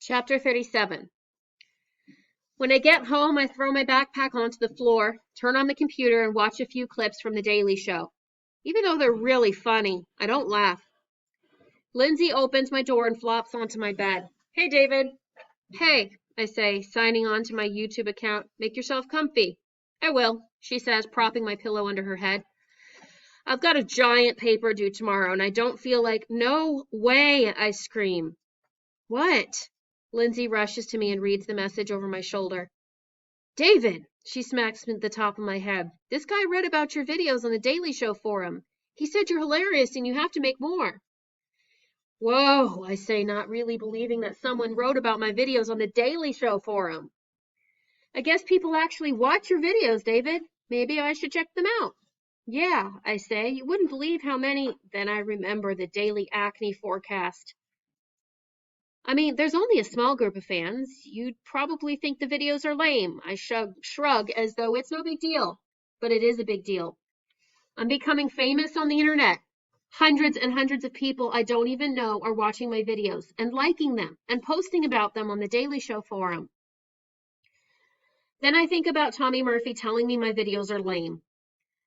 Chapter 37. When I get home, I throw my backpack onto the floor, turn on the computer, and watch a few clips from The Daily Show. Even though they're really funny, I don't laugh. Lindsay opens my door and flops onto my bed. Hey, David. Hey, I say, signing on to my YouTube account. Make yourself comfy. I will, she says, propping my pillow under her head. I've got a giant paper due tomorrow, and I don't feel like... No way, I scream. What? Lindsay rushes to me and reads the message over my shoulder. David, she smacks me at the top of my head. This guy read about your videos on the Daily Show forum. He said you're hilarious and you have to make more. Whoa, I say, not really believing that someone wrote about my videos on the Daily Show forum. I guess people actually watch your videos, David. Maybe I should check them out. Yeah, I say, you wouldn't believe how many... Then I remember the daily acne forecast. I mean, there's only a small group of fans. You'd probably think the videos are lame. I shrug as though it's no big deal. But it is a big deal. I'm becoming famous on the internet. Hundreds and hundreds of people I don't even know are watching my videos and liking them and posting about them on the Daily Show forum. Then I think about Tommy Murphy telling me my videos are lame.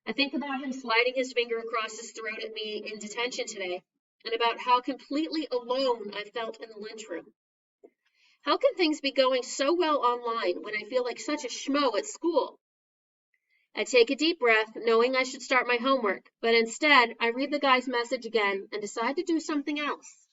I think about him sliding his finger across his throat at me in detention today, and about how completely alone I felt in the lunchroom. How can things be going so well online when I feel like such a schmo at school? I take a deep breath, knowing I should start my homework, but instead I read the guy's message again and decide to do something else.